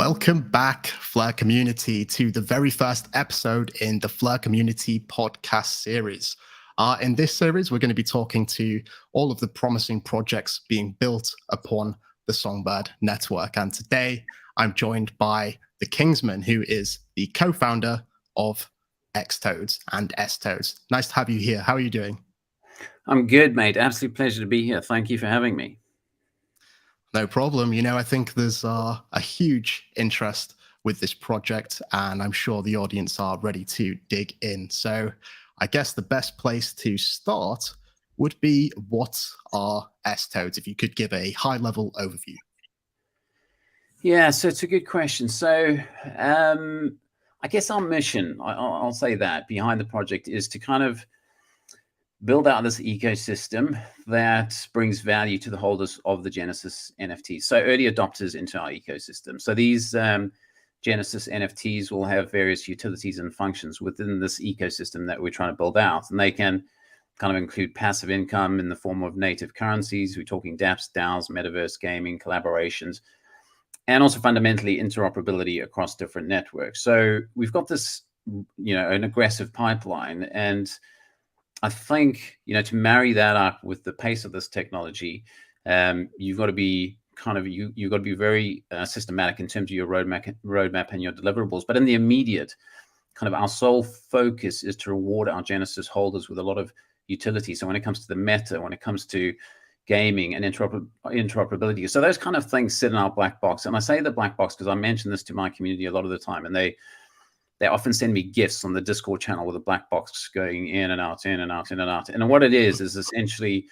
Welcome back, Flare community, to the very first episode in the Flare Community podcast series. In this series, we're going to be talking to all of the promising projects being built upon the Songbird Network. And today, I'm joined by the Kingsman, who is the co-founder of xToads and sToadz. Nice to have you here. How are you doing? I'm good, mate. Absolute pleasure to be here. Thank you for having me. No problem. I think there's a huge interest with this project, and I'm sure the audience are ready to dig in. So I guess the best place to start would be, what are sToadz? If you could give a high-level overview. Yeah, so it's a good question. So I guess our mission, I'll say that, behind the project is to kind of build out this ecosystem that brings value to the holders of the Genesis NFTs. So early adopters into our ecosystem. So these Genesis NFTs will have various utilities and functions within this ecosystem that we're trying to build out. And they can kind of include passive income in the form of native currencies. We're talking dApps, DAOs, Metaverse gaming, collaborations, and also fundamentally interoperability across different networks. So we've got this, an aggressive pipeline. And I think, to marry that up with the pace of this technology, you've got to be you've got to be very systematic in terms of your roadmap and your deliverables. But in the immediate, kind of our sole focus is to reward our Genesis holders with a lot of utility. So when it comes to the meta, when it comes to gaming and interoperability, so those kind of things sit in our black box. And I say the black box because I mention this to my community a lot of the time, and they often send me gifts on the Discord channel with a black box going in and out, in and out, in and out. And what it is essentially,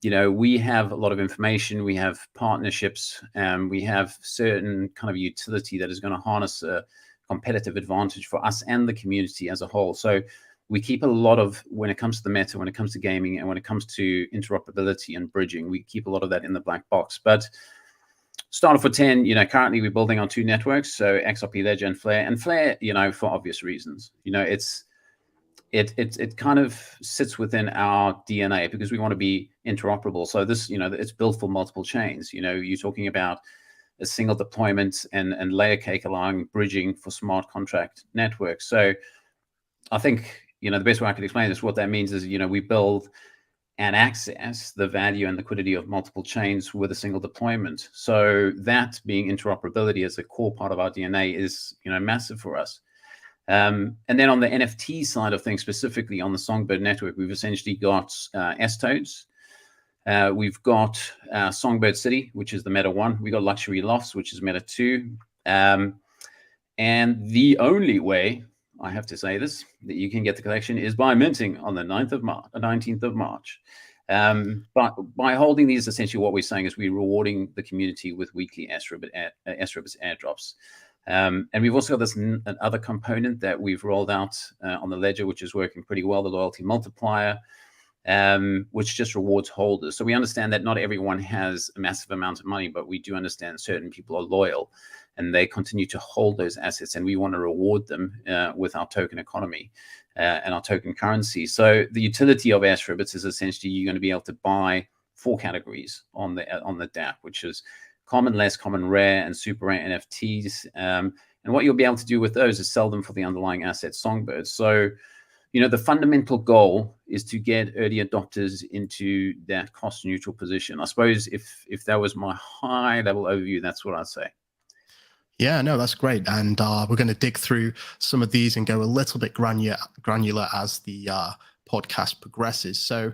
we have a lot of information, we have partnerships, and we have certain kind of utility that is going to harness a competitive advantage for us and the community as a whole. So we keep a lot of, when it comes to the meta, when it comes to gaming, and when it comes to interoperability and bridging, we keep a lot of that in the black box. But start off with 10, currently we're building on 2 networks, so XRP Ledger and Flare. And Flare, for obvious reasons, it kind of sits within our DNA because we want to be interoperable. So this, it's built for multiple chains. You're talking about a single deployment and layer cake allowing bridging for smart contract networks. So I think, the best way I could explain this, what that means is, we build and access the value and liquidity of multiple chains with a single deployment. So that being interoperability as a core part of our DNA is, massive for us. And then on the NFT side of things, specifically on the Songbird Network, we've essentially got sToadz. We've got Songbird City, which is the Meta 1. We got Luxury Lofts, which is Meta 2. And the only way, I have to say this, that you can get the collection is by minting on the 19th of March. But by holding these, essentially what we're saying is we're rewarding the community with weekly sRibbits airdrops. And we've also got this other component that we've rolled out on the ledger, which is working pretty well, the loyalty multiplier, which just rewards holders. So we understand that not everyone has a massive amount of money, but we do understand certain people are loyal and they continue to hold those assets, and we want to reward them with our token economy and our token currency. So the utility of sRibbits is essentially you're going to be able to buy 4 categories on the dApp, which is common, less common, rare, and super rare NFTs. And what you'll be able to do with those is sell them for the underlying asset Songbird. So, the fundamental goal is to get early adopters into that cost neutral position. I suppose if that was my high level overview, that's what I'd say. Yeah, no, that's great. And we're going to dig through some of these and go a little bit granular as the podcast progresses. So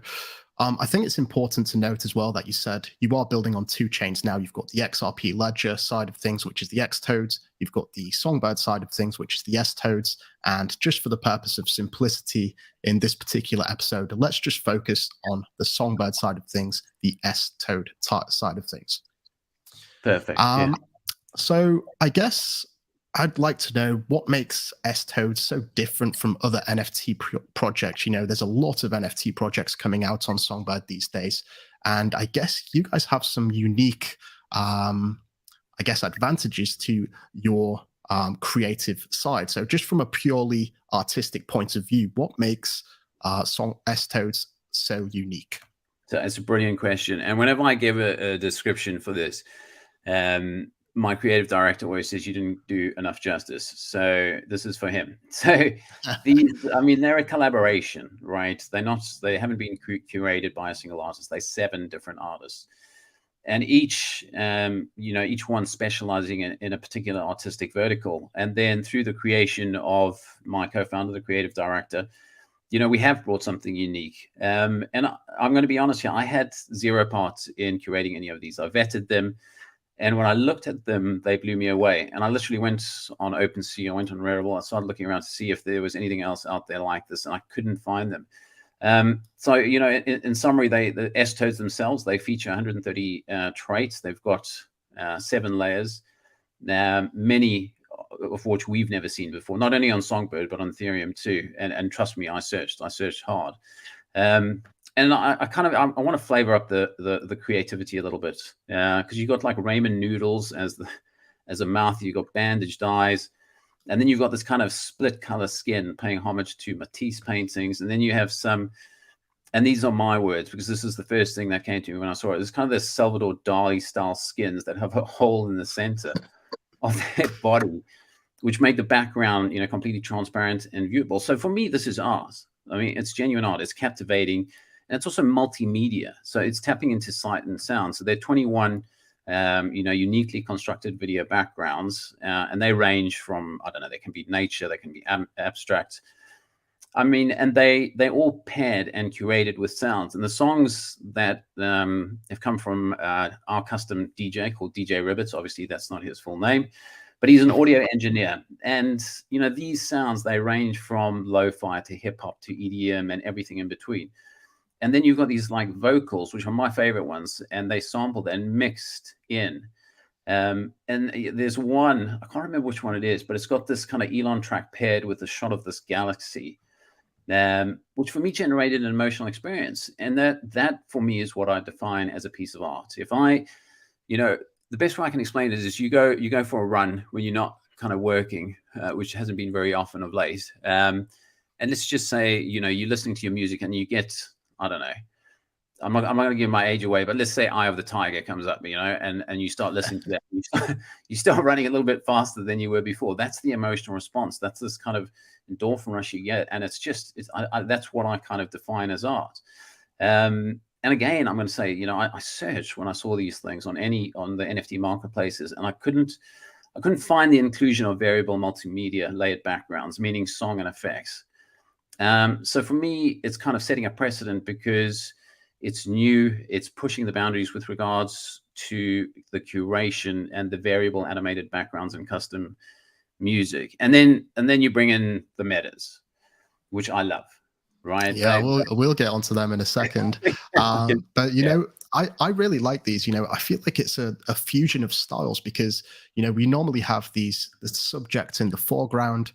I think it's important to note as well that you said you are building on 2 chains now. You've got the XRP Ledger side of things, which is the xToads. You've got the Songbird side of things, which is the sToads. And just for the purpose of simplicity in this particular episode, let's just focus on the Songbird side of things, the sToad side of things. Perfect. So I guess I'd like to know what makes sToadz so different from other NFT projects. There's a lot of NFT projects coming out on Songbird these days, and I guess you guys have some unique, advantages to your creative side. So just from a purely artistic point of view, what makes sToadz so unique? So it's a brilliant question. And whenever I give a description for this, my creative director always says you didn't do enough justice. So this is for him. So these, I mean, they're a collaboration, right? They haven't been curated by a single artist. They're 7 different artists. And each, each one specializing in a particular artistic vertical. And then through the creation of my co-founder, the creative director, we have brought something unique. And I'm going to be honest here, I had 0 part in curating any of these. I vetted them. And when I looked at them, they blew me away. And I literally went on OpenSea, I went on Rarible, I started looking around to see if there was anything else out there like this, and I couldn't find them. So, in summary, the sToads themselves, they feature 130 traits. They've got 7 layers, many of which we've never seen before, not only on Songbird, but on Ethereum too. And trust me, I searched hard. And I want to flavor up the creativity a little bit, because you got like ramen noodles as a mouth, you got bandaged eyes, and then you've got this kind of split color skin paying homage to Matisse paintings, and then you have some, and these are my words because this is the first thing that came to me when I saw it. It's kind of this Salvador Dali style skins that have a hole in the center of their body, which make the background completely transparent and viewable. So for me, this is art. I mean, it's genuine art. It's captivating. And it's also multimedia. So it's tapping into sight and sound. So there are 21, uniquely constructed video backgrounds. And they range from, I don't know, they can be nature, they can be abstract. I mean, and they're all paired and curated with sounds. And the songs that have come from our custom DJ called DJ Ribbits, obviously that's not his full name, but he's an audio engineer. And, these sounds, they range from lo-fi to hip hop to EDM and everything in between. And then you've got these like vocals, which are my favorite ones, and they sampled and mixed in. And there's one, I can't remember which one it is, but it's got this kind of Elon track paired with a shot of this galaxy, which for me generated an emotional experience. And that for me is what I define as a piece of art. If I, the best way I can explain it is you go for a run when you're not kind of working, which hasn't been very often of late. And let's just say, you're listening to your music and you get, I don't know, I'm not going to give my age away, but let's say Eye of the Tiger comes up, and you start listening to that. You start running a little bit faster than you were before. That's the emotional response. That's this kind of endorphin rush you get. And that's what I kind of define as art. And again, I'm going to say, I searched when I saw these things on the NFT marketplaces, and I couldn't find the inclusion of variable multimedia layered backgrounds, meaning song and effects. So for me, it's kind of setting a precedent because it's new, it's pushing the boundaries with regards to the curation and the variable animated backgrounds and custom music. And then you bring in the metas, which I love, right? Yeah, we'll get onto them in a second. But I really like these. I feel like it's a fusion of styles because we normally have the subject in the foreground,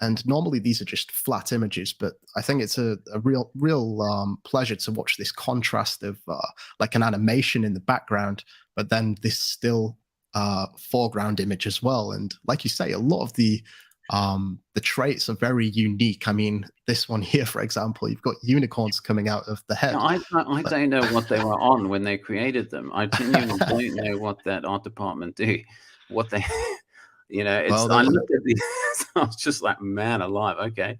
and normally these are just flat images, but I think it's a real pleasure to watch this contrast of like an animation in the background, but then this still foreground image as well. And like you say, a lot of the traits are very unique. I mean, this one here, for example, you've got unicorns coming out of the head. Now, I don't know what they were on when they created them. I genuinely don't know what that art department do. What they... I looked at these, I was just like, man alive, okay.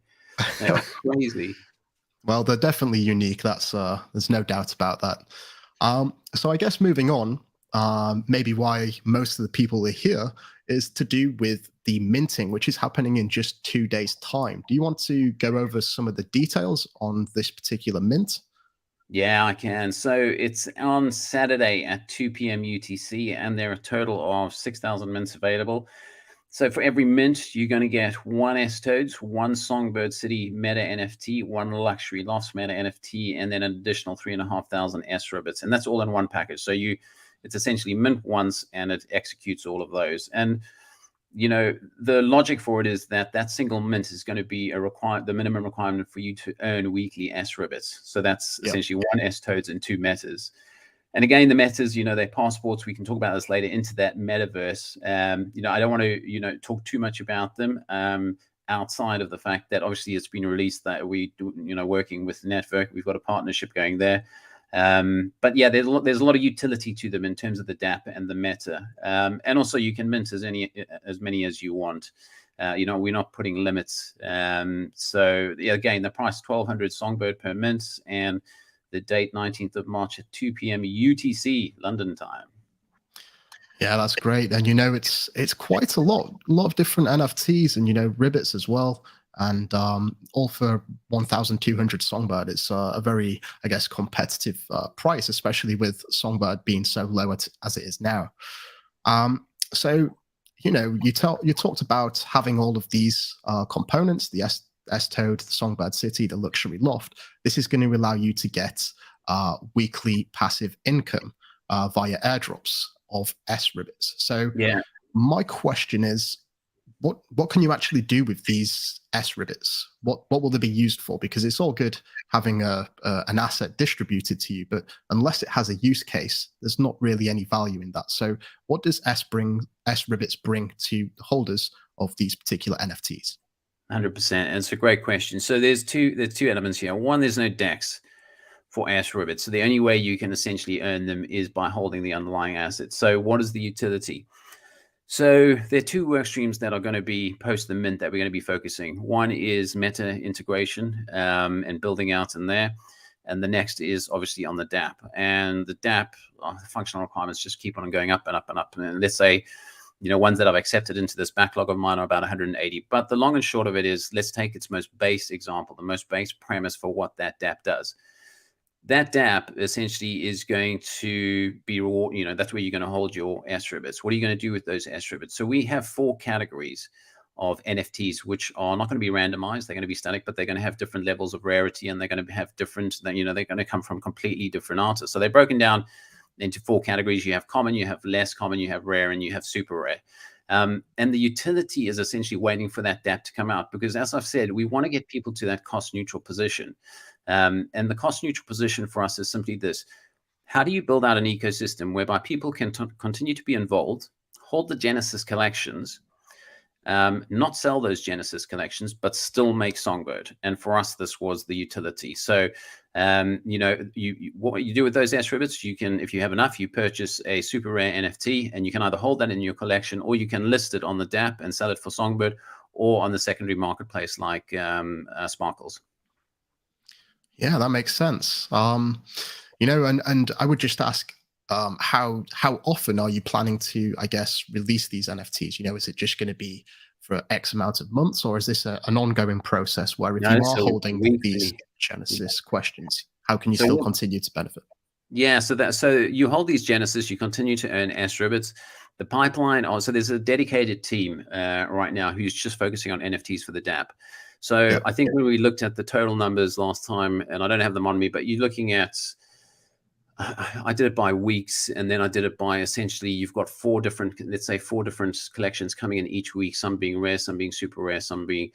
They were crazy. Well, they're definitely unique. That's there's no doubt about that. So I guess moving on, maybe why most of the people are here is to do with the minting, which is happening in just 2 days' time. Do you want to go over some of the details on this particular mint? Yeah, I can. So it's on Saturday at 2 p.m. UTC, and there are a total of 6,000 mints available. So for every mint, you're going to get 1 sToads, 1 Songbird City Meta NFT, 1 Luxury Lofts Meta NFT, and then an additional 3,500 sRibbits. And that's all in one package. So it's essentially mint once, and it executes all of those. And, the logic for it is that single mint is going to be the minimum requirement for you to earn weekly sRibbits. So that's essentially 1 sToads and 2 metas. And again, the metas, they're passports. We can talk about this later into that metaverse. I don't want to, talk too much about them outside of the fact that obviously it's been released that we do, working with the network. We've got a partnership going there. But yeah, there's a lot of utility to them in terms of the DApp and the meta. And also you can mint as many as you want. We're not putting limits. So yeah, again, the price 1,200 Songbird per mint, and the date 19th of March at 2 p.m. UTC London time. Yeah, that's great. And it's quite a lot of different NFTs and ribbits as well. And all for 1,200 Songbird. It's a very, I guess, competitive price, especially with Songbird being so low as it is now. So you talked about having all of these components, the sToad, the Songbird City, the luxury loft. This is going to allow you to get weekly passive income via airdrops of ribbits. So yeah, my question is, what can you actually do with these ribbits? What will they be used for? Because it's all good having an asset distributed to you, but unless it has a use case, there's not really any value in that. So what does ribbits bring to the holders of these particular NFTs? 100%. And it's a great question. So there's two elements here. One, there's no DEX for ribbits. So the only way you can essentially earn them is by holding the underlying asset. So what is the utility? So there are two work streams that are going to be post the mint that we're going to be focusing. One is meta integration and building out in there. And the next is obviously on the DApp. And the DApp, the functional requirements just keep on going up and up and up. And let's say, ones that I've accepted into this backlog of mine are about 180. But the long and short of it is, let's take its most base example, the most base premise for what that DApp does. That DApp essentially is going to be reward. That's where you're going to hold your ribbits. What are you going to do with those ribbits? So we have 4 categories of NFTs, which are not going to be randomized. They're going to be static, but they're going to have different levels of rarity, and they're going to have different, they're going to come from completely different artists. So they're broken down into 4 categories. You have common, you have less common, you have rare, and you have super rare. And the utility is essentially waiting for that DApp to come out, because as I've said, we want to get people to that cost neutral position. And the cost neutral position for us is simply this: how do you build out an ecosystem whereby people can continue to be involved, hold the Genesis collections, not sell those Genesis collections, but still make Songbird? And for us, this was the utility. So, what you do with those ribbits, you can, if you have enough, you purchase a super rare NFT, and you can either hold that in your collection, or you can list it on the DApp and sell it for Songbird, or on the secondary marketplace like Sparkles. Yeah, that makes sense. And I would just ask, how often are you planning to, I guess, release these NFTs? Is it just going to be for X amount of months, or is this an ongoing process where if you are holding these Genesis questions, how can you still continue to benefit? Yeah, so you hold these Genesis, you continue to earn ribbits. The pipeline, so there's a dedicated team right now who's just focusing on NFTs for the DApp. So yep. I think when we looked at the total numbers last time, and I don't have them on me, but you're looking at, I did it by weeks, and then I did it by essentially, you've got 4 different collections coming in each week, some being rare, some being super rare, some being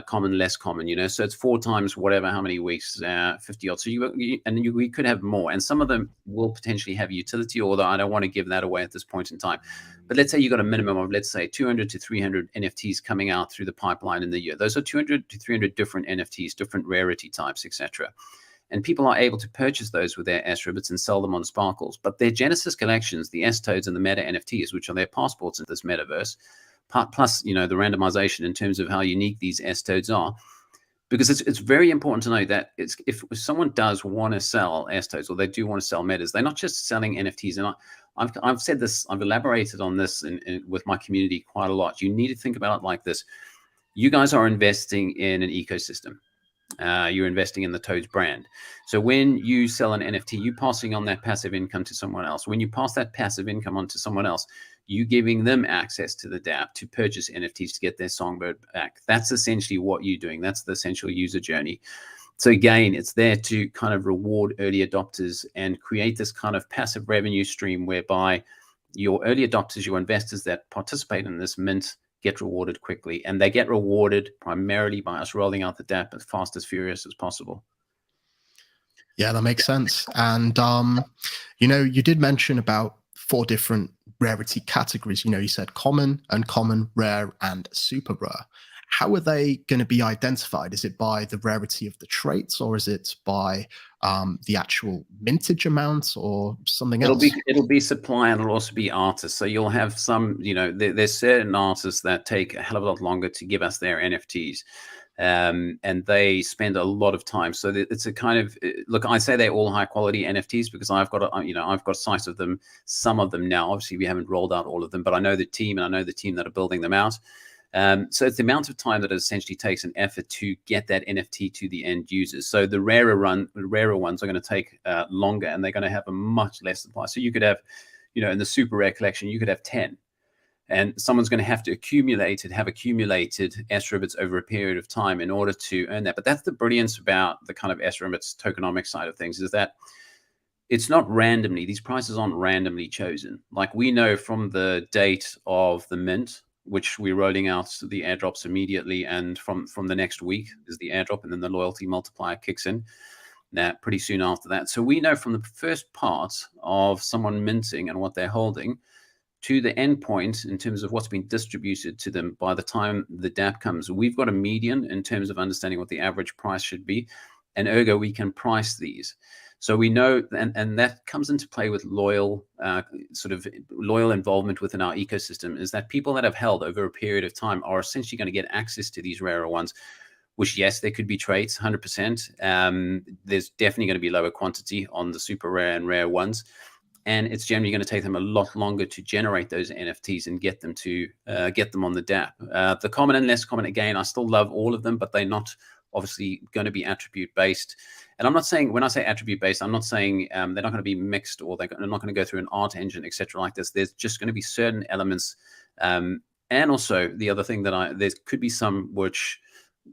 common, less common, so it's 4 times whatever, how many weeks, 50 odd. So we could have more, and some of them will potentially have utility, although I don't want to give that away at this point in time. But let's say you got a minimum of, let's say, 200 to 300 NFTs coming out through the pipeline in the year. Those are 200 to 300 different NFTs, different rarity types, etc. And people are able to purchase those with their ribbits and sell them on Sparkles. But their Genesis collections, the sToads and the Meta NFTs, which are their passports in this metaverse, plus the randomization in terms of how unique these sToads are, because it's very important to know that if someone does want to sell sToads, or they do want to sell metas, they're not just selling NFTs. And I've said this, I've elaborated on this with my community quite a lot. You need to think about it like this: you guys are investing in an ecosystem. You're investing in the Toadz brand. So when you sell an NFT, you're passing on that passive income to someone else. When you pass that passive income on to someone else, you giving them access to the DApp to purchase NFTs to get their Songbird back. That's essentially what you're doing. That's the essential user journey. So again, it's there to kind of reward early adopters and create this kind of passive revenue stream whereby your early adopters, your investors that participate in this mint, get rewarded quickly. And they get rewarded primarily by us rolling out the DApp as fast as furious as possible. Yeah, that makes sense. And, you did mention about 4 different rarity categories. You said common, uncommon, rare, and super rare. how are they going to be identified? Is it by the rarity of the traits, or is it by the actual mintage amount, or something else? It'll be supply, and it'll also be artists. So you'll have some, there's certain artists that take a hell of a lot longer to give us their NFTs. And they spend a lot of time. So it's a kind of, look, I say they're all high quality NFTs because I've got sight of them, some of them now. Obviously, we haven't rolled out all of them, but I know the team, and I know the team that are building them out. So it's the amount of time that it essentially takes an effort to get that NFT to the end users. So the rarer ones are going to take longer, and they're going to have a much less supply. So you could have, in the super rare collection, you could have 10. And someone's going to have accumulated sRibbits over a period of time in order to earn that. But that's the brilliance about the kind of sRibbits tokenomics side of things, is that it's not randomly. These prices aren't randomly chosen. Like, we know from the date of the mint, which we're rolling out the airdrops immediately, and from the next week is the airdrop, and then the loyalty multiplier kicks in pretty soon after that. So we know from the first part of someone minting and what they're holding to the end point in terms of what's been distributed to them by the time the DApp comes. We've got a median in terms of understanding what the average price should be, and ergo we can price these. So we know, and that comes into play with loyal involvement within our ecosystem, is that people that have held over a period of time are essentially going to get access to these rarer ones, which, yes, there could be traits, 100%. There's definitely going to be lower quantity on the super rare and rare ones. And it's generally going to take them a lot longer to generate those NFTs and get them on the DApp. The common and less common, again, I still love all of them, but they're not obviously going to be attribute based. And I'm not saying, when I say attribute based, I'm not saying they're not going to be mixed, or they're not going to go through an art engine, etc. like this. There's just going to be certain elements. And also the other thing there could be some which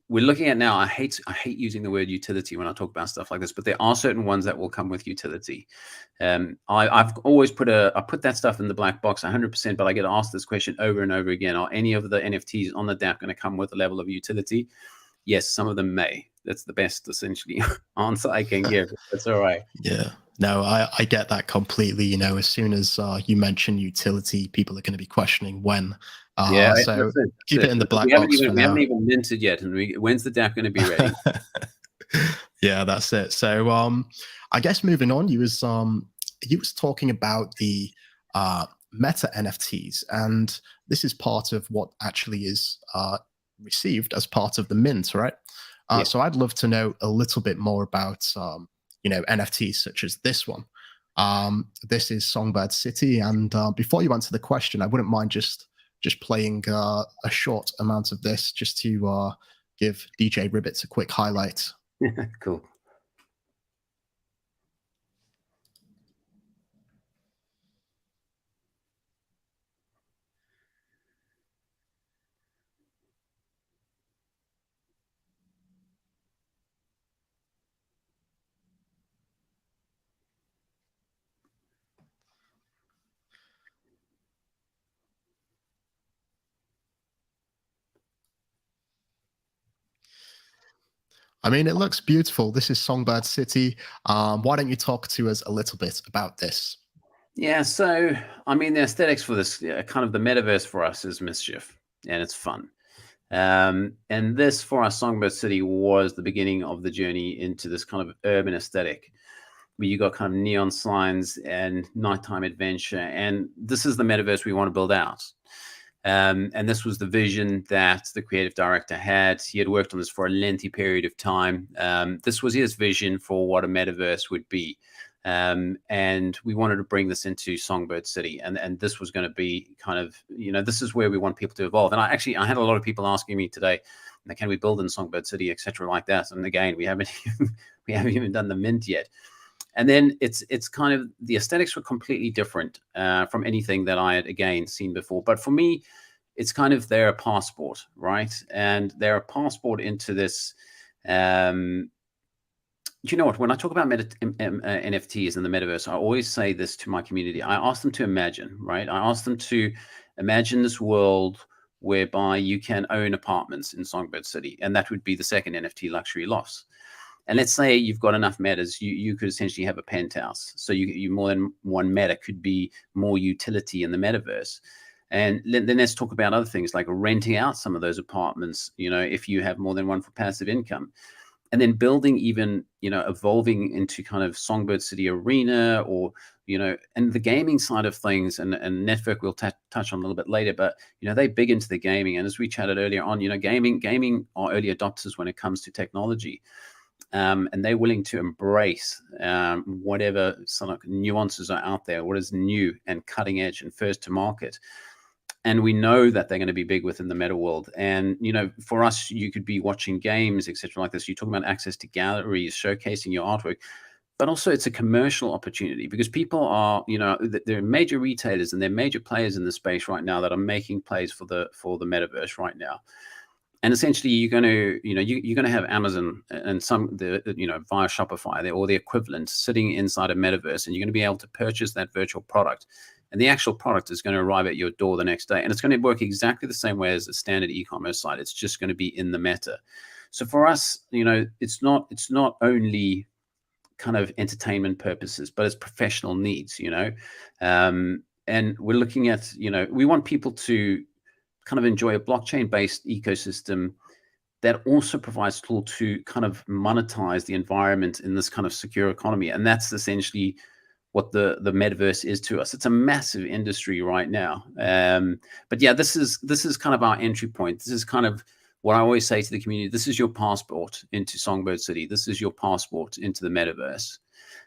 we're looking at now. I hate using the word utility when I talk about stuff like this, but there are certain ones that will come with utility. I've always put that stuff in the black box 100%, but I get asked this question over and over again. Are any of the NFTs on the DApp going to come with a level of utility? Yes, some of them may. That's the best, essentially, answer I can give. That's all right. Yeah. No, I get that completely. As soon as you mention utility, people are going to be questioning when. So keep it in the black box for now. We haven't even minted yet. And when's the DApp going to be ready? Yeah, that's it. So I guess moving on, he was talking about the meta NFTs, and this is part of what actually is received as part of the mint, right? Yeah. So I'd love to know a little bit more about NFTs such as this one. This is Songbird City, and before you answer the question, I wouldn't mind just playing a short amount of this just to give DJ Ribbits a quick highlight. Cool. I mean, it looks beautiful. This is Songbird City. Why don't you talk to us a little bit about this? Yeah, so, I mean, the aesthetics for this, kind of the metaverse for us is mischief, and it's fun. And this, for our Songbird City, was the beginning of the journey into this kind of urban aesthetic, where you got kind of neon signs and nighttime adventure. And this is the metaverse we want to build out. And this was the vision that the creative director had. He had worked on this for a lengthy period of time. This was his vision for what a metaverse would be. And we wanted to bring this into Songbird City. And this was going to be kind of, this is where we want people to evolve. And I had a lot of people asking me today, can we build in Songbird City, etc. like that? And again, we haven't even done the mint yet. And then it's kind of, the aesthetics were completely different from anything that I had, again, seen before. But for me, it's kind of, they're a passport, right? And they're a passport into this. You know what? When I talk about NFTs in the metaverse, I always say this to my community. I ask them to imagine, right? I ask them to imagine this world whereby you can own apartments in Songbird City. And that would be the second NFT luxury loss. And let's say you've got enough metas, you could essentially have a penthouse. So you more than one meta could be more utility in the metaverse. And then let's talk about other things like renting out some of those apartments, if you have more than one for passive income. And then building even, evolving into kind of Songbird City Arena, or, and the gaming side of things, and Network we'll touch on a little bit later, but, they're big into the gaming. And as we chatted earlier on, gaming are early adopters when it comes to technology. And they're willing to embrace whatever sort of nuances are out there, what is new and cutting edge and first to market. And we know that they're going to be big within the meta world. And, for us, you could be watching games, etc. like this. You're talking about access to galleries, showcasing your artwork, but also it's a commercial opportunity, because people are, there are major retailers and they're major players in the space right now that are making plays for the metaverse right now. And essentially, you're going to, you're going to have Amazon and via Shopify or the equivalent sitting inside a metaverse, and you're going to be able to purchase that virtual product. And the actual product is going to arrive at your door the next day. And it's going to work exactly the same way as a standard e-commerce site. It's just going to be in the meta. So for us, it's not only kind of entertainment purposes, but it's professional needs, and we're looking at, we want people to kind of enjoy a blockchain-based ecosystem that also provides a tool to kind of monetize the environment in this kind of secure economy. And that's essentially what the metaverse is to us. It's a massive industry right now. But yeah, this is kind of our entry point. This is kind of what I always say to the community. This is your passport into Songbird City. This is your passport into the metaverse.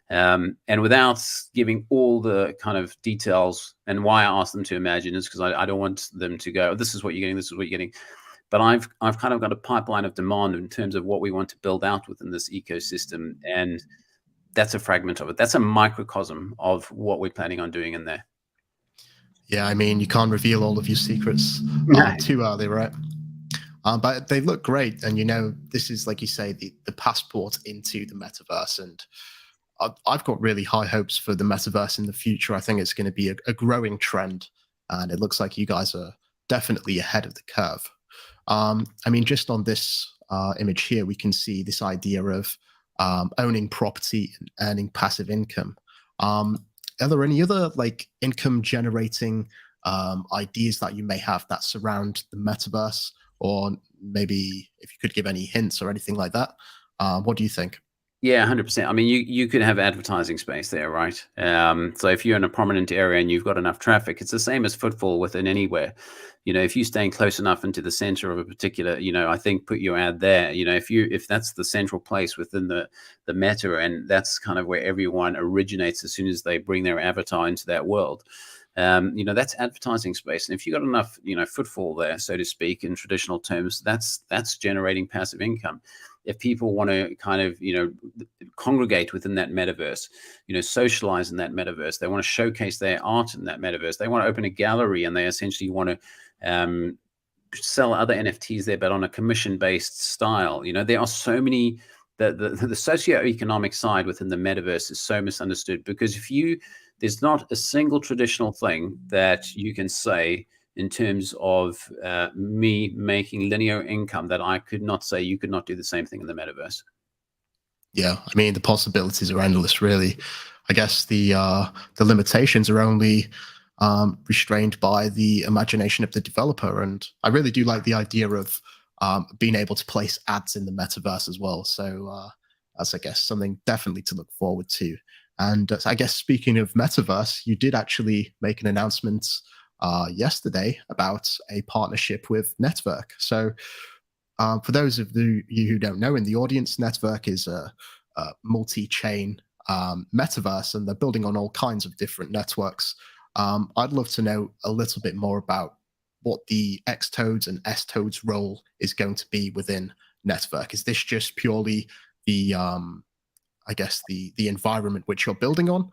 And without giving all the kind of details, and why I ask them to imagine is because I don't want them to go, this is what you're getting, this is what you're getting. But I've kind of got a pipeline of demand in terms of what we want to build out within this ecosystem. And that's a fragment of it. That's a microcosm of what we're planning on doing in there. Yeah, I mean, you can't reveal all of your secrets too early, right? But they look great. And, this is, like you say, the passport into the metaverse. And I've got really high hopes for the metaverse in the future. I think it's going to be a growing trend. And it looks like you guys are definitely ahead of the curve. I mean, just on this image here, we can see this idea of owning property and earning passive income. Are there any other income generating ideas that you may have that surround the metaverse, or maybe if you could give any hints or anything like that? What do you think? Yeah, 100%. I mean, you could have advertising space there, right? So if you're in a prominent area and you've got enough traffic, it's the same as footfall within anywhere. If you're staying close enough into the center of a particular, I think put your ad there. If that's the central place within the meta, and that's kind of where everyone originates as soon as they bring their avatar into that world. That's advertising space. And if you've got enough, footfall there, so to speak, in traditional terms, that's generating passive income. If people want to kind of, congregate within that metaverse, socialize in that metaverse, they want to showcase their art in that metaverse, they want to open a gallery, and they essentially want to sell other NFTs there, but on a commission-based style. There are so many, the socioeconomic side within the metaverse is so misunderstood, because there's not a single traditional thing that you can say in terms of me making linear income that I could not say you could not do the same thing in the metaverse. Yeah, I mean, the possibilities are endless, really. I guess the limitations are only restrained by the imagination of the developer. And I really do like the idea of being able to place ads in the metaverse as well. So that's, I guess, something definitely to look forward to. And I guess speaking of metaverse, you did actually make an announcement yesterday about a partnership with Network. So for those of you who don't know in the audience, Network is a multi-chain metaverse, and they're building on all kinds of different networks. I'd love to know a little bit more about what the xToads and sToads role is going to be within Network. Is this just purely the I guess the environment which you're building on?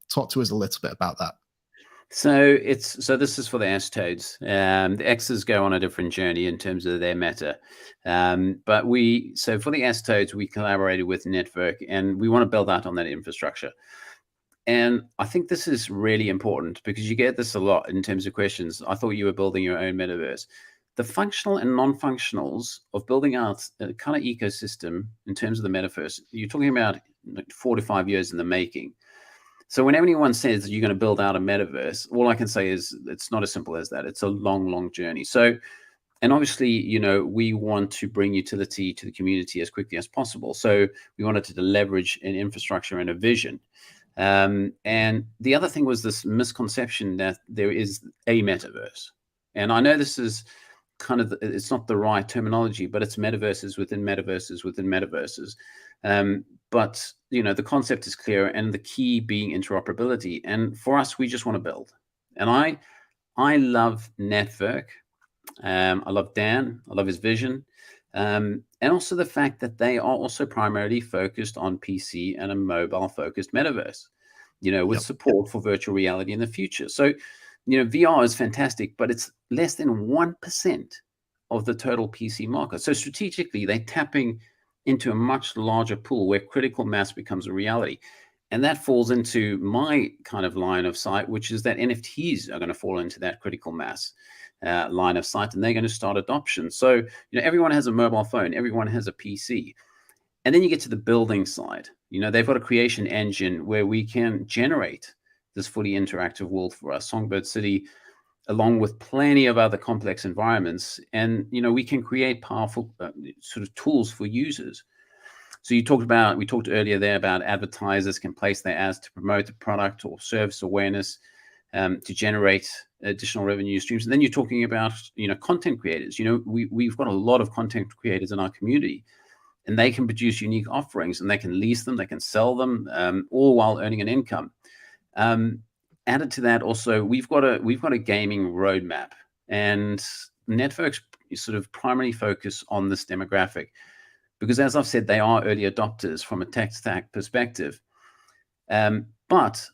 Talk to us a little bit about that. So this is for the sToads. The X's go on a different journey in terms of their meta. But for the sToads, we collaborated with Network, and we want to build out on that infrastructure. And I think this is really important, because you get this a lot in terms of questions. I thought you were building your own metaverse. The functional and non-functionals of building out a kind of ecosystem in terms of the metaverse, you're talking about 4 to 5 years in the making. So when anyone says that you're going to build out a metaverse, all I can say is it's not as simple as that. It's a long, long journey. So, and obviously, you know, we want to bring utility to the community as quickly as possible. So we wanted to leverage an infrastructure and a vision. And the other thing was this misconception that there is a metaverse. And I know this is kind of, it's not the right terminology, but it's metaverses within metaverses within metaverses. But, you know, the concept is clear, and the key being interoperability. And for us, we just want to build. And I love Network. I love Dan. I love his vision. And also the fact that they are also primarily focused on PC and a mobile focused metaverse, you know, with support for virtual reality in the future. So, you know, VR is fantastic, but it's less than 1% of the total PC market. So strategically, they're tapping into a much larger pool where critical mass becomes a reality. And that falls into my kind of line of sight, which is that NFTs are going to fall into that critical mass line of sight, and they're going to start adoption. So, you know, everyone has a mobile phone, everyone has a PC. And then you get to the building side. You know, they've got a creation engine where we can generate this fully interactive world for us, Songbird City, along with plenty of other complex environments. And, you know, we can create powerful sort of tools for users. So we talked earlier there about advertisers can place their ads to promote the product or service awareness, to generate additional revenue streams. And then you're talking about, you know, content creators. You know, we've got a lot of content creators in our community, and they can produce unique offerings, and they can lease them, they can sell them, all while earning an income. Added to that, also, we've got a gaming roadmap, and networks sort of primarily focus on this demographic because, as I've said, they are early adopters from a tech stack perspective. But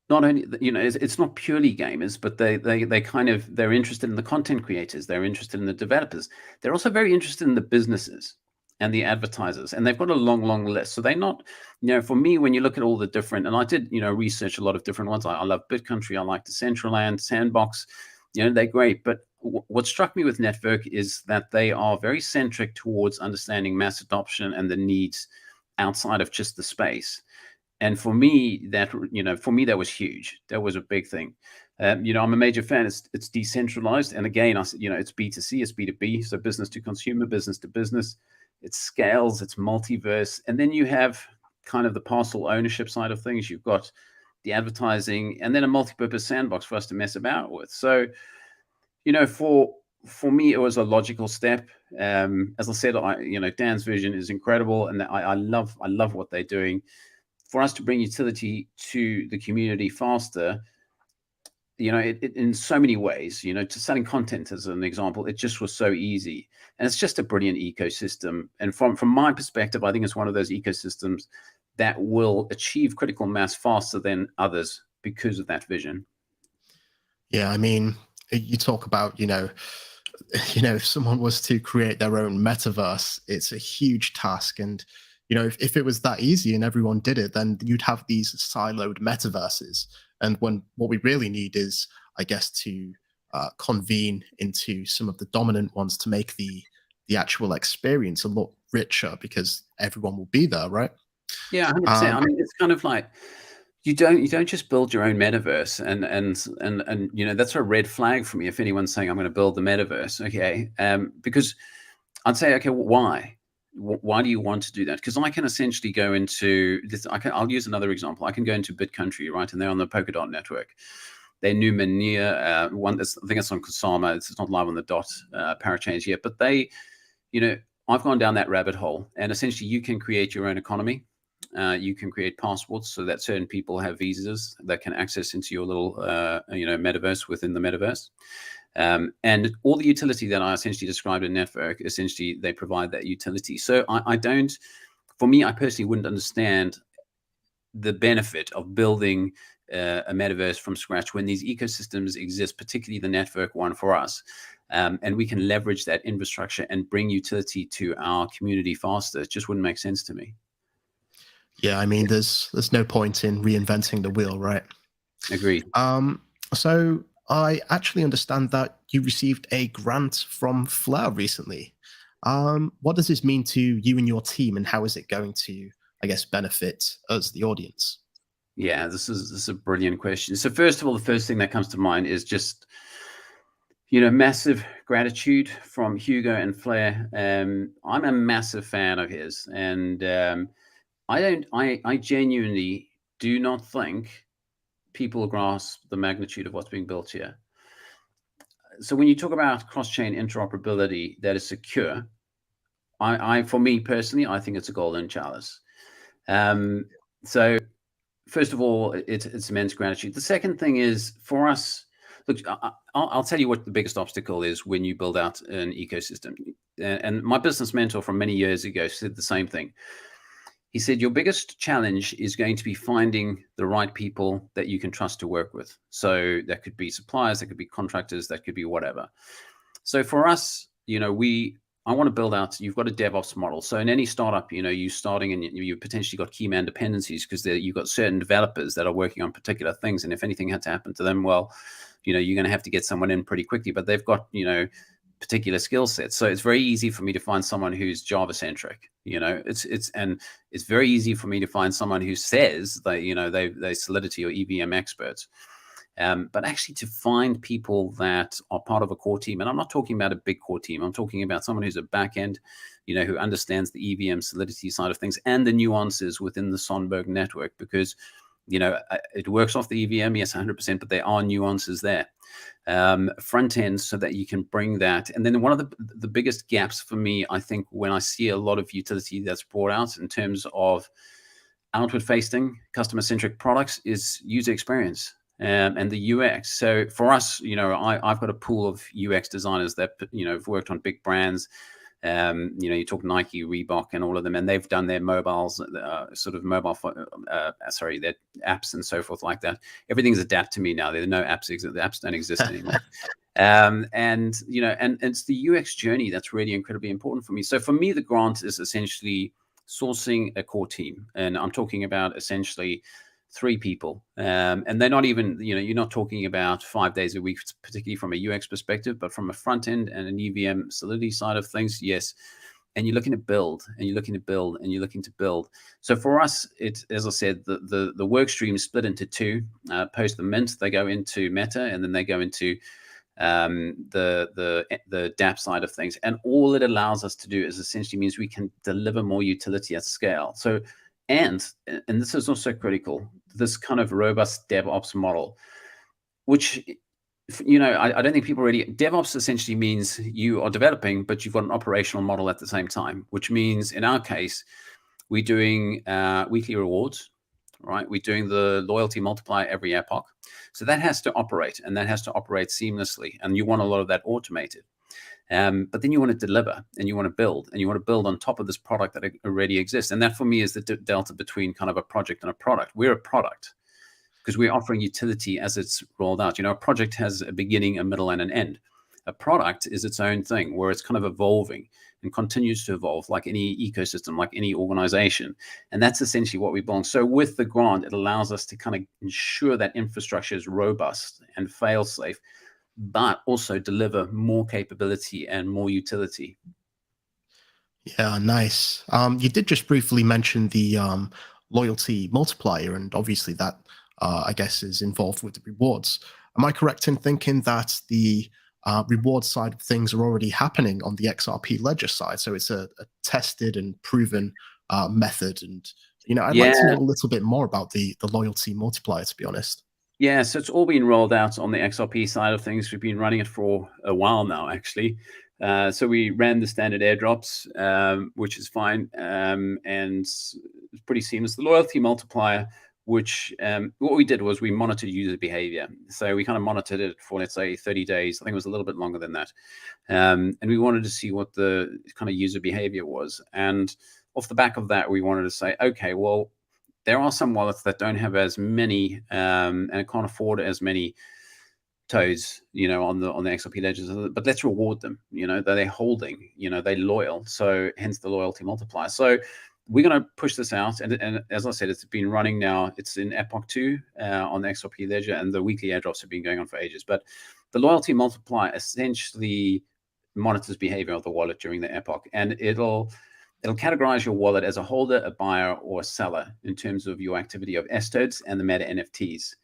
not only, you know, it's not purely gamers, but they're interested in the content creators, they're interested in the developers, they're also very interested in the businesses and the advertisers, and they've got a long, long list. So they're not, you know, for me, when you look at all the different, and I did, you know, research a lot of different ones. I love BitCountry, I like Decentraland, Sandbox, you know, they're great. But what struck me with Network is that they are very centric towards understanding mass adoption and the needs outside of just the space. And for me, that was huge. That was a big thing. You know, I'm a major fan. It's decentralized, and again, you know, it's B2C, it's B2B, so business to consumer, business to business. It scales, it's multiverse, and then you have kind of the parcel ownership side of things. You've got the advertising, and then a multi-purpose sandbox for us to mess about with. So, you know, for me, it was a logical step. As I said, you know, Dan's vision is incredible, and I love what they're doing. For us to bring utility to the community faster, you know, in so many ways, you know, to selling content as an example, it just was so easy. And it's just a brilliant ecosystem. And from my perspective, I think it's one of those ecosystems that will achieve critical mass faster than others because of that vision. Yeah, I mean, you talk about, you know, if someone was to create their own metaverse, it's a huge task. And you know, if it was that easy and everyone did it, then you'd have these siloed metaverses. And what we really need is, I guess, to convene into some of the dominant ones to make the actual experience a lot richer, because everyone will be there, right? Yeah, 100%. I mean, it's kind of like you don't just build your own metaverse, and you know, that's a red flag for me if anyone's saying I'm going to build the metaverse. Okay, because I'd say, okay, well, why? Why do you want to do that? Because I can essentially go into this. I'll use another example. I can go into BitCountry, right? And they're on the Polkadot network. Their new Mania one, I think it's on Kusama. It's not live on the Dot parachains yet. But they, you know, I've gone down that rabbit hole, and essentially you can create your own economy. You can create passports so that certain people have visas that can access into your little, you know, metaverse within the metaverse. And all the utility that I essentially described in Network, essentially they provide that utility. So for me, I personally wouldn't understand the benefit of building a metaverse from scratch when these ecosystems exist, particularly the Network one for us. And we can leverage that infrastructure and bring utility to our community faster. It just wouldn't make sense to me. Yeah, I mean, there's no point in reinventing the wheel, right? Agreed. So I actually understand that you received a grant from Fleur recently. What does this mean to you and your team, and how is it going to, I guess, benefit us, the audience? Yeah, this is a brilliant question. So first of all, the first thing that comes to mind is just, massive gratitude from Hugo and Flair. I'm a massive fan of his, and I genuinely do not think people grasp the magnitude of what's being built here. So when you talk about cross-chain interoperability that is secure, for me personally, I think it's a golden chalice. So first of all, it's immense gratitude. The second thing is for us, look, I'll tell you what the biggest obstacle is when you build out an ecosystem. And my business mentor from many years ago said the same thing. He said, your biggest challenge is going to be finding the right people that you can trust to work with. So that could be suppliers, that could be contractors, that could be whatever. So for us, I want to build out, you've got a DevOps model. So in any startup, you starting and you potentially got key man dependencies because you've got certain developers that are working on particular things. And if anything had to happen to them, well, you're going to have to get someone in pretty quickly, but they've got, particular skill sets. So it's very easy for me to find someone who's Java centric, it's very easy for me to find someone who says they Solidity or EVM experts. But actually to find people that are part of a core team, and I'm not talking about a big core team, I'm talking about someone who's a backend, who understands the EVM Solidity side of things and the nuances within the Songbird network, because it works off the EVM, yes, 100%, but there are nuances there. Front end, so that you can bring that. And then one of the biggest gaps for me, I think, when I see a lot of utility that's brought out in terms of outward facing customer centric products is user experience. And the UX. So for us, I've got a pool of UX designers that have worked on big brands. You talk Nike, Reebok, and all of them, and they've done their mobiles, their apps and so forth like that. Everything's adapt to me now. There are no apps. The apps don't exist anymore. And it's the UX journey that's really incredibly important for me. So for me, the grant is essentially sourcing a core team, and I'm talking about essentially 3 people, and they're not even, you're not talking about 5 days a week, particularly from a UX perspective, but from a front end and an EVM Solidity side of things, yes. And you're looking to build, and you're looking to build, and you're looking to build. So for us, it's, as I said, the work stream is split into 2. Post the mint, they go into Meta, and then they go into the DApp side of things. And all it allows us to do is essentially means we can deliver more utility at scale. So and this is also critical, this kind of robust DevOps model, which, I don't think people really, DevOps essentially means you are developing, but you've got an operational model at the same time, which means in our case, we're doing weekly rewards, right? We're doing the loyalty multiplier every epoch. So that has to operate, and that has to operate seamlessly. And you want a lot of that automated. But then you want to deliver, and you want to build, and you want to build on top of this product that already exists. And that for me is the delta between kind of a project and a product. We're a product because we're offering utility as it's rolled out. A project has a beginning, a middle, and an end. A product is its own thing where it's kind of evolving and continues to evolve like any ecosystem, like any organization. And that's essentially what we belong. So with the grant, it allows us to kind of ensure that infrastructure is robust and fail safe, but also deliver more capability and more utility. Yeah, nice. You did just briefly mention the loyalty multiplier, and obviously that, I guess, is involved with the rewards. Am I correct in thinking that the reward side of things are already happening on the XRP ledger side? So it's a tested and proven method. And, I'd like to know a little bit more about the loyalty multiplier, to be honest. Yeah, so it's all been rolled out on the XRP side of things. We've been running it for a while now, actually. So we ran the standard airdrops, which is fine, and it's pretty seamless. The loyalty multiplier, which what we did was we monitored user behavior. So we kind of monitored it for, let's say, 30 days. I think it was a little bit longer than that. And we wanted to see what the kind of user behavior was. And off the back of that, we wanted to say, okay, well, there are some wallets that don't have as many and can't afford as many toads, on the XRP ledgers, but let's reward them, that they're holding, they're loyal. So hence the loyalty multiplier. So we're going to push this out. And as I said, it's been running now. It's in Epoch 2 on the XRP ledger, and the weekly airdrops have been going on for ages. But the loyalty multiplier essentially monitors behavior of the wallet during the epoch, and it'll it'll categorize your wallet as a holder, a buyer, or a seller in terms of your activity of sToads and the meta NFTs.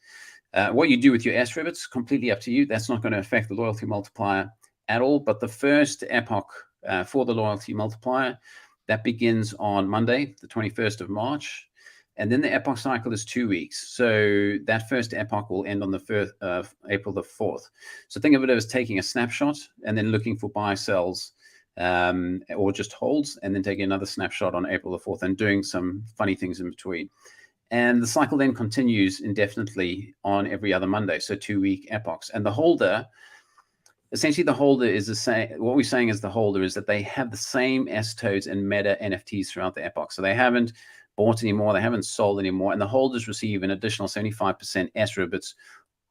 What you do with your sRibbits, completely up to you. That's not going to affect the loyalty multiplier at all. But the first epoch for the loyalty multiplier, that begins on Monday, the 21st of March. And then the epoch cycle is 2 weeks. So that first epoch will end on the first, April the 4th. So think of it as taking a snapshot and then looking for buy sells or just holds, and then taking another snapshot on April the 4th and doing some funny things in between. And the cycle then continues indefinitely on every other Monday. So 2-week epochs. And the holder, essentially the holder is the same. What we're saying is the holder is that they have the same sToads and meta NFTs throughout the epoch. So they haven't bought anymore, they haven't sold anymore, and the holders receive an additional 75% sRibbits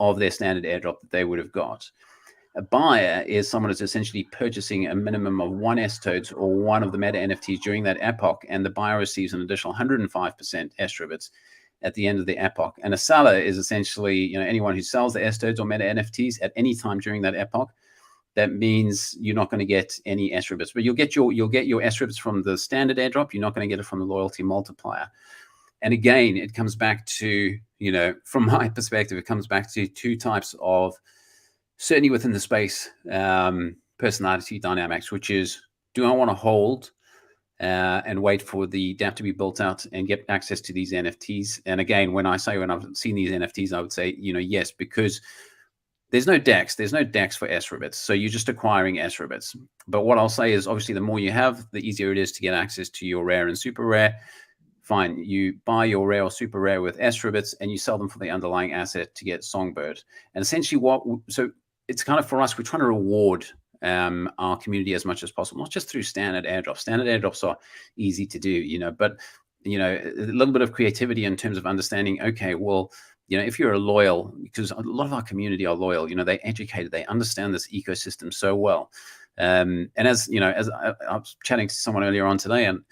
of their standard airdrop that they would have got. A buyer is someone who's essentially purchasing a minimum of 1 sToads or one of the meta NFTs during that epoch, and the buyer receives an additional 105% sRibbits at the end of the epoch. And a seller is essentially, anyone who sells the sToads or meta NFTs at any time during that epoch. That means you're not going to get any sRibbits, but you'll get your sRibbits from the standard airdrop. You're not going to get it from the loyalty multiplier. And again, it comes back to, from my perspective, it comes back to two types of, certainly within the space, personality dynamics, which is, do I want to hold and wait for the dApp to be built out and get access to these NFTs? And again, when I've seen these NFTs, I would say, yes, because there's no DEX for sRibbits. So you're just acquiring sRibbits. But what I'll say is, obviously, the more you have, the easier it is to get access to your rare and super rare. Fine, you buy your rare or super rare with sRibbits and you sell them for the underlying asset to get Songbird. And essentially so it's kind of, for us, we're trying to reward our community as much as possible, not just through standard airdrops. Standard airdrops are easy to do, but, a little bit of creativity in terms of understanding, okay, well, if you're a loyal, because a lot of our community are loyal, they're educated, they understand this ecosystem so well. And as I was chatting to someone earlier on today, and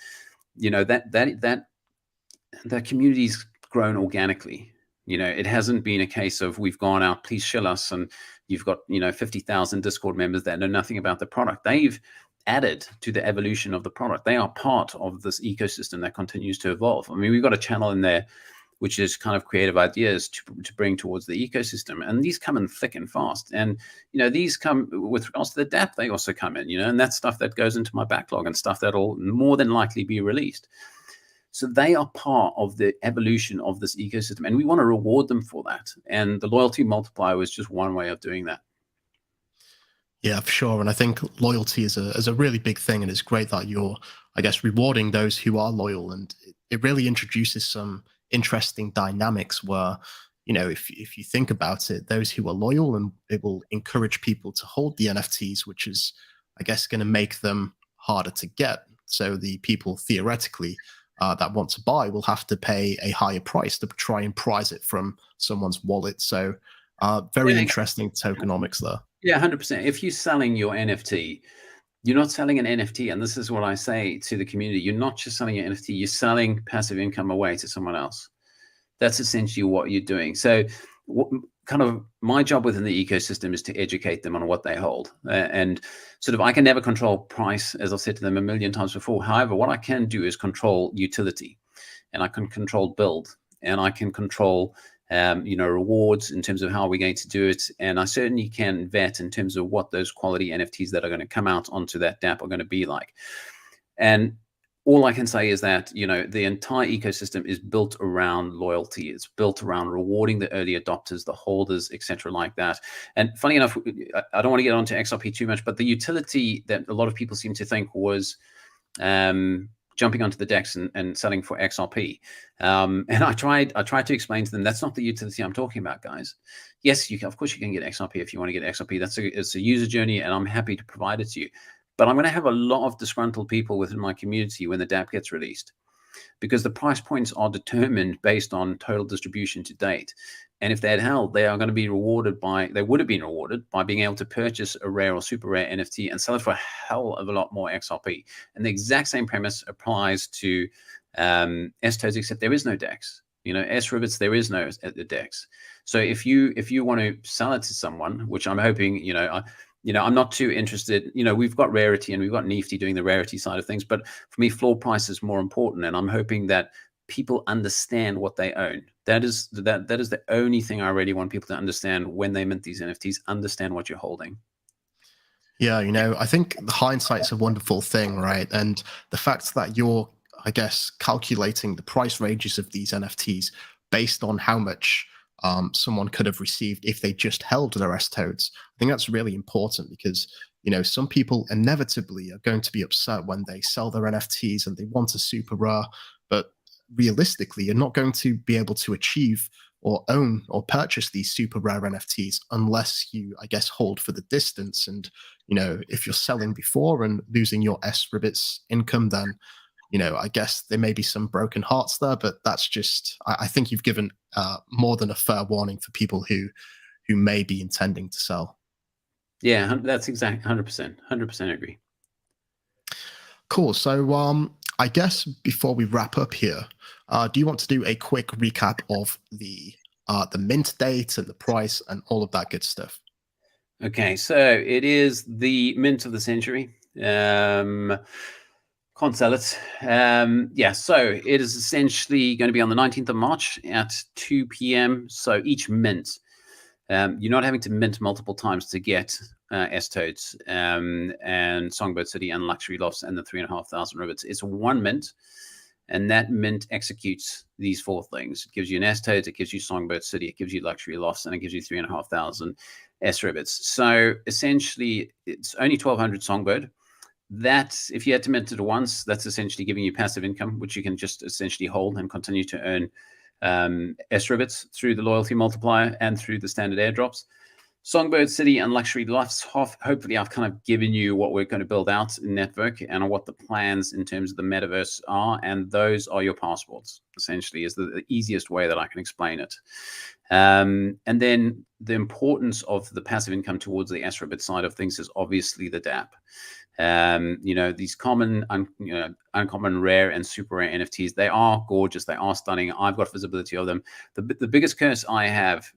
that community's grown organically. It hasn't been a case of we've gone out, please shill us, and you've got 50,000 Discord members that know nothing about the product. They've added to the evolution of the product. They are part of this ecosystem that continues to evolve. I mean, we've got a channel in there which is kind of creative ideas to bring towards the ecosystem. And these come in thick and fast. And, these come with regards to the dApp, they also come in, and that's stuff that goes into my backlog and stuff that'll more than likely be released. So they are part of the evolution of this ecosystem, and we want to reward them for that. And the loyalty multiplier is just one way of doing that. Yeah, for sure. And I think loyalty is a really big thing. And it's great that you're, I guess, rewarding those who are loyal. And it really introduces some interesting dynamics where, if you think about it, those who are loyal, and it will encourage people to hold the NFTs, which is, I guess, going to make them harder to get. So the people theoretically that want to buy will have to pay a higher price to try and prize it from someone's wallet. So very interesting tokenomics there. Yeah, 100%. If you're selling your NFT, you're not selling an NFT. And this is what I say to the community. You're not just selling your NFT, you're selling passive income away to someone else. That's essentially what you're doing. So kind of my job within the ecosystem is to educate them on what they hold. And sort of, I can never control price, as I've said to them a million times before. However, what I can do is control utility, and I can control build, and I can control rewards in terms of how we're going to do it. And I certainly can vet in terms of what those quality NFTs that are going to come out onto that dApp are going to be like. And all I can say is that, the entire ecosystem is built around loyalty. It's built around rewarding the early adopters, the holders, etc., like that. And funny enough, I don't want to get onto XRP too much, but the utility that a lot of people seem to think was jumping onto the DEX and selling for XRP. And I tried to explain to them, that's not the utility I'm talking about, guys. Yes, of course you can get XRP if you want to get XRP. It's a user journey, and I'm happy to provide it to you. But I'm going to have a lot of disgruntled people within my community when the dApp gets released, because the price points are determined based on total distribution to date. And if they had held, they are going to be rewarded they would have been rewarded by being able to purchase a rare or super rare NFT and sell it for a hell of a lot more XRP. And the exact same premise applies to sToads, except there is no DEX. sRibbits, there is no DEX. So if you want to sell it to someone, which I'm hoping, I'm not too interested. We've got Rarity and we've got Nifty doing the Rarity side of things, but for me, floor price is more important, and I'm hoping that people understand what they own. That is the only thing I really want people to understand when they mint these NFTs. Understand what you're holding. Yeah, I think the hindsight's a wonderful thing, right? And the fact that you're, I guess, calculating the price ranges of these NFTs based on how much someone could have received if they just held their sToads, I think that's really important because, some people inevitably are going to be upset when they sell their NFTs and they want a super rare, but realistically, you're not going to be able to achieve or own or purchase these super rare NFTs unless you, I guess, hold for the distance. And, if you're selling before and losing your sRibbits income, then, I guess there may be some broken hearts there, but that's just, I think you've given more than a fair warning for people who may be intending to sell. Yeah, that's exactly 100%. 100% agree. Cool. So I guess before we wrap up here, do you want to do a quick recap of the mint date and the price and all of that good stuff? Okay, so it is the mint of the century. Can't sell it. Yeah, so it is essentially going to be on the 19th of March at 2 p.m. So each mint, you're not having to mint multiple times to get sToads and Songbird City and Luxury Lofts and the 3,500 ribbits. It's one mint, and that mint executes these four things. It gives you an sToads, it gives you Songbird City, it gives you Luxury Lofts, and it gives you 3,500 sRibbits. So essentially, it's only 1,200 Songbird. That, if you had to mint it once, that's essentially giving you passive income, which you can just essentially hold and continue to earn sRibbits through the loyalty multiplier and through the standard airdrops. Songbird City and Luxury Lofts, hopefully I've kind of given you what we're going to build out in Network and what the plans in terms of the metaverse are, and those are your passports, essentially, is the easiest way that I can explain it. And then the importance of the passive income towards the sRibbit side of things is obviously the DApp. These common, uncommon, rare, and super rare NFTs, they are gorgeous. They are stunning. I've got visibility of them. The biggest curse I have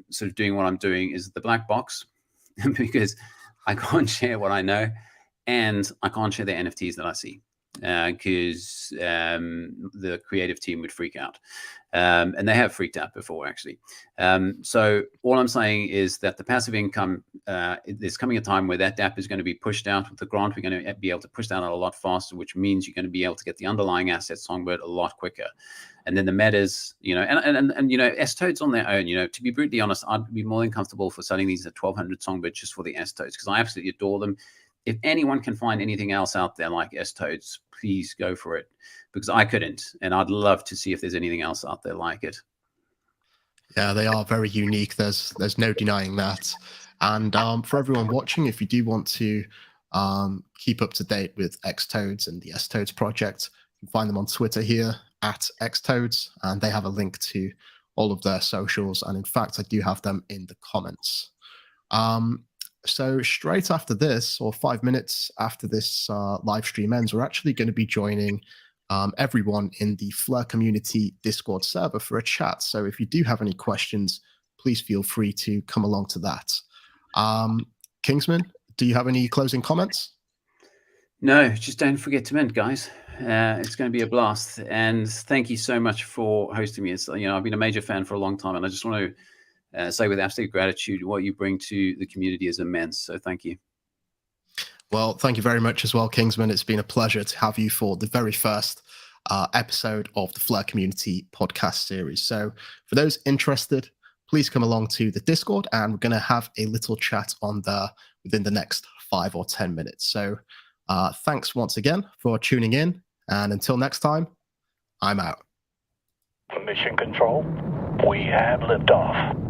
sort of doing what I'm doing is the black box, because I can't share what I know and I can't share the NFTs that I see because the creative team would freak out. And they have freaked out before, actually. So all I'm saying is that the passive income, there's coming a time where that DApp is going to be pushed out. With the grant, we're going to be able to push that out a lot faster, which means you're going to be able to get the underlying asset Songbird a lot quicker. And then the metas, and sToads on their own, to be brutally honest, I'd be more than comfortable for selling these at 1,200 Songbird just for the sToads, because I absolutely adore them. If anyone can find anything else out there like sToads, please go for it, because I couldn't, and I'd love to see if there's anything else out there like it. Yeah, they are very unique. There's no denying that. And for everyone watching, if you do want to keep up to date with xToads and the sToads project, you can find them on Twitter here at xToads, and they have a link to all of their socials. And in fact, I do have them in the comments. So straight after this, or 5 minutes after this live stream ends, we're actually going to be joining everyone in the Fleur community Discord server for a chat. So if you do have any questions, please feel free to come along to that. Kingsman, do you have any closing comments? No, just don't forget to mint, guys. It's going to be a blast. And thank you so much for hosting me. I've been a major fan for a long time, and I just want to say with absolute gratitude, what you bring to the community is immense. So thank you. Well, thank you very much as well, Kingsman. It's been a pleasure to have you for the very first episode of the Fleur Community podcast series. So for those interested, please come along to the Discord, and we're going to have a little chat on there within the next 5 or 10 minutes. So thanks once again for tuning in. And until next time, I'm out. Mission Control, we have liftoff.